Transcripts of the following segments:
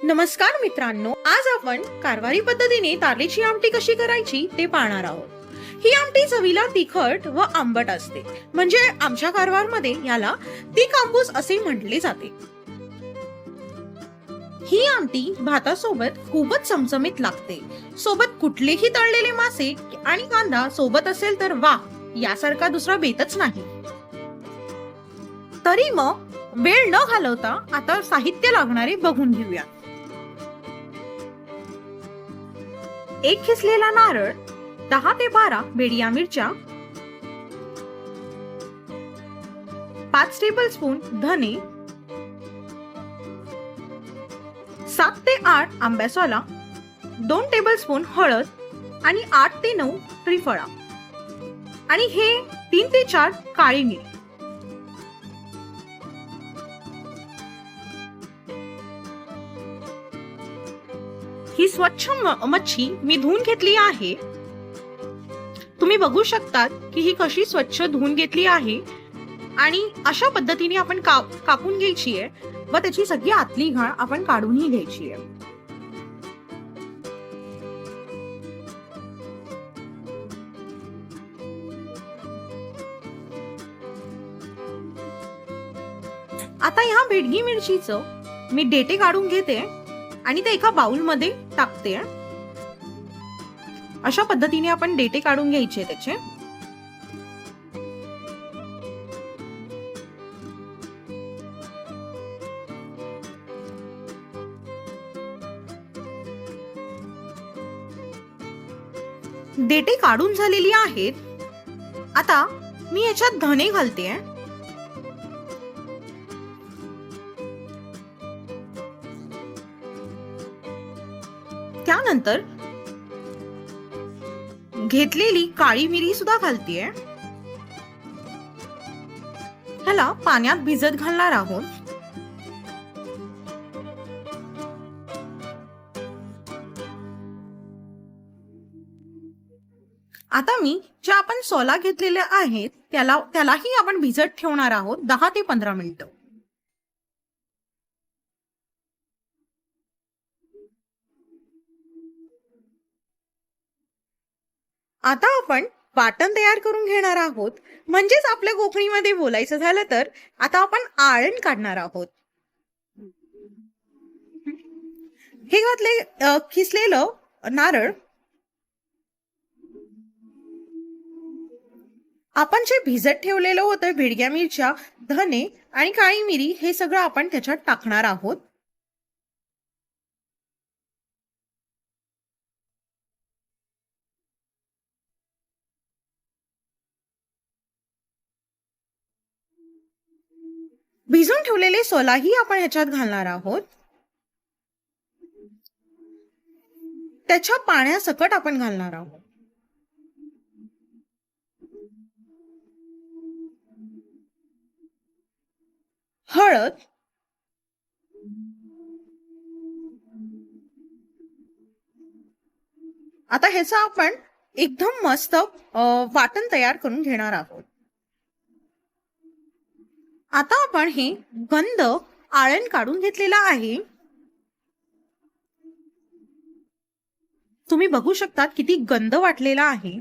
नमस्कार मित्रांनो, आज आपण कारवारी पद्धतीने कारल्याची आमटी कशी करायची ते पाहणार आहोत। ही आमटी चवीला तिखट व आंबट असते, म्हणजे आमच्या कारवारमध्ये याला तिख आंबूस असे म्हटले जाते। ही आमटी भातासोबत खूपच चमचमीत लागते। सोबत कुठलेही तळलेले मासे आणि कांदा सोबत असेल तर वा, यासारखा दुसरा बेतच नाही। तरी मग वेळ न घालवता आता साहित्य लागणारे बघून घेऊया। एक खिसलेला नारळ, 10 ते 12 बेडिया मिरच्या, 5 टेबलस्पून धने, 7 ते 8 आंब्यासोला, 2 टेबलस्पून हळद आणि 8 ते 9 त्रिफळा आणि हे 3 ते 4 काळी मिरी। ही स्वच्छ मच्छी मी धुवून घेतली आहे। तुम्ही बघू शकता की ही कशी स्वच्छ धुवून घेतली आहे आणि अशा पद्धतीने आपण कापून घ्यायची आहे व त्याची सगळी आतली घाण आपण काढूनही घ्यायची आहे। आता ह्या बेडगी मिरचीचं मी देठे काढून घेते आणि ते एका बाउल मध्ये टाकते। अशा पद्धतीने आपण देठे काढून घ्यायचे त्याचे। देठे काढून झालेली आहेत। आता मी याच्यात धने घालते। त्यानंतर घेतलेली काळी मिरी सुद्धा घालतेय। ह्याला पाण्यात भिजत घालणार आहोत। आता मी ज्या आपण सोला घेतलेल्या आहेत त्यालाही आपण भिजत ठेवणार आहोत 10 ते 15 मिनिटं। आता आपण वाटण तयार करून घेणार आहोत, म्हणजेच आपल्या कोकणीमध्ये बोलायचं झालं तर आता आपण आळण काढणार आहोत। हे घातले खिसलेलं नारळ, आपण जे भिजत ठेवलेलं होतं बेडग्या मिरच्या, धने आणि काळी मिरी हे सगळं आपण त्याच्यात टाकणार आहोत। भिजून ठेवलेले सोलाही आपण ह्याच्यात घालणार आहोत। त्याच्या पाण्यासकट आपण घालणार आहोत। हळद, आता ह्याचं आपण एकदम मस्त वाटण तयार करून घेणार आहोत। आता आपण हे गंध आळण काढून घेतलेला आहे। तुम्ही बघू शकता किती गंध वाटलेला आहे।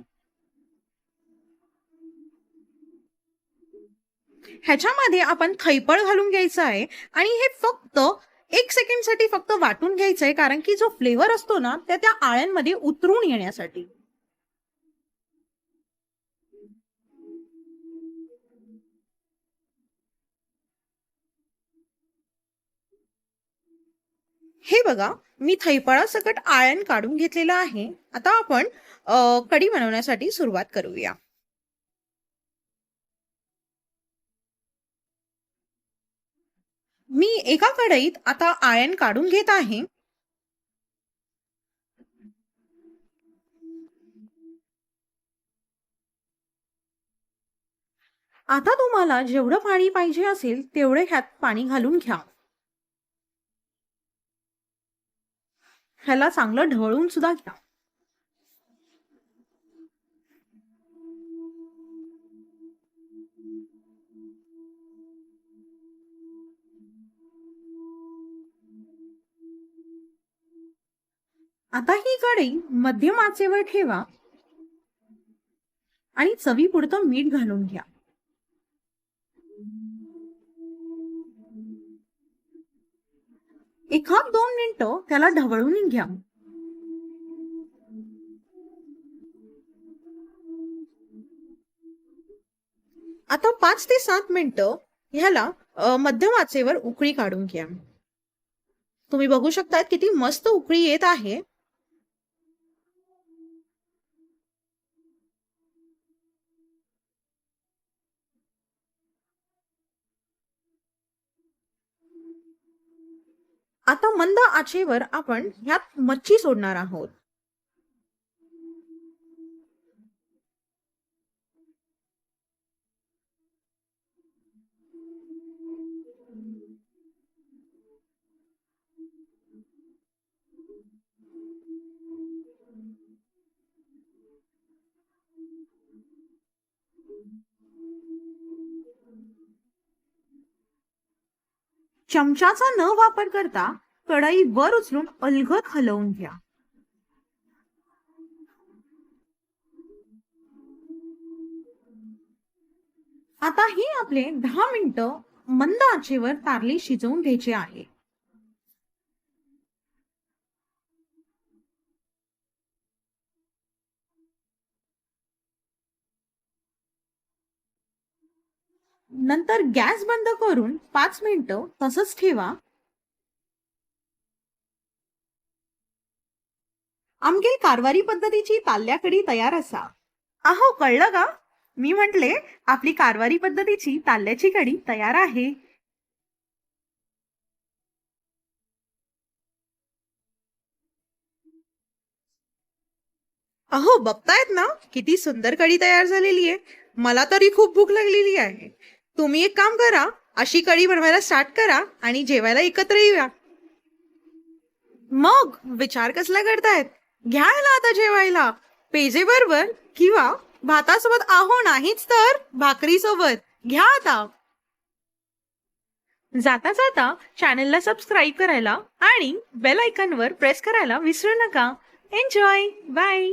ह्याच्यामध्ये आपण थैपळ घालून घ्यायचं आहे आणि हे फक्त 1 सेकंड साठी फक्त वाटून घ्यायचंय, कारण की जो फ्लेवर असतो ना त्या आळ्यांमध्ये उतरून येण्यासाठी। हे बघा, मी थैपळासकट आळण काढून घेतलेला आहे। आता आपण कढी बनवण्यासाठी सुरुवात करूया। मी एका कढईत आता आळण काढून घेत आहे। आता तुम्हाला जेवढं पाणी पाहिजे असेल तेवढे ह्यात पाणी घालून घ्या। ह्याला चांगलं ढवळून सुद्धा घ्या। आता ही कढई मध्यम आचेवर ठेवा आणि चवीपुरतं मीठ घालून घ्या. एखाद 2 मिनिटं त्याला ढवळून घ्या. आता 5 ते 7 मिनिटं ह्याला मध्यम आचेवर उकळी काढून घ्या. तुम्ही बघू शकता किती मस्त उकळी येत आहे. आता मंद आचेवर आपण ह्यात मच्छी सोडणार आहोत. चमचाचा न वापर करता कढई वर उचलून अलगद हलवून घ्या. आता ही आपले 10 मिनिटं मंद आचेवर कारली शिजवून घ्यायची आहे. नंतर गॅस बंद करून 5 मिनिटं तसंच ठेवा. आमची कारवारी पद्धतीची ताल्ल्या कढी तयार असा. अहो, कळलं का? मी म्हटले आपली कारवारी पद्धतीची ताल्ल्याची कढी तयार आहे. अहो, बघतायत ना किती सुंदर कढी तयार झालेली आहे. मला तरी खूप भूक लागलेली आहे. तुम्ही एक काम करा, अशी कढी बनवायला स्टार्ट करा आणि जेवायला एकत्र येऊया. मग विचार कसला करतायत? घ्या ह्याला आता जेवायला. पेजे बरोबर किंवा भातासोबत, आहो नाहीच तर भाकरी सोबत. घ्या आता. जाता जाता चॅनलला सबस्क्राईब करायला आणि बेल आयकॉनवर प्रेस करायला विसरू नका. एन्जॉय. बाय.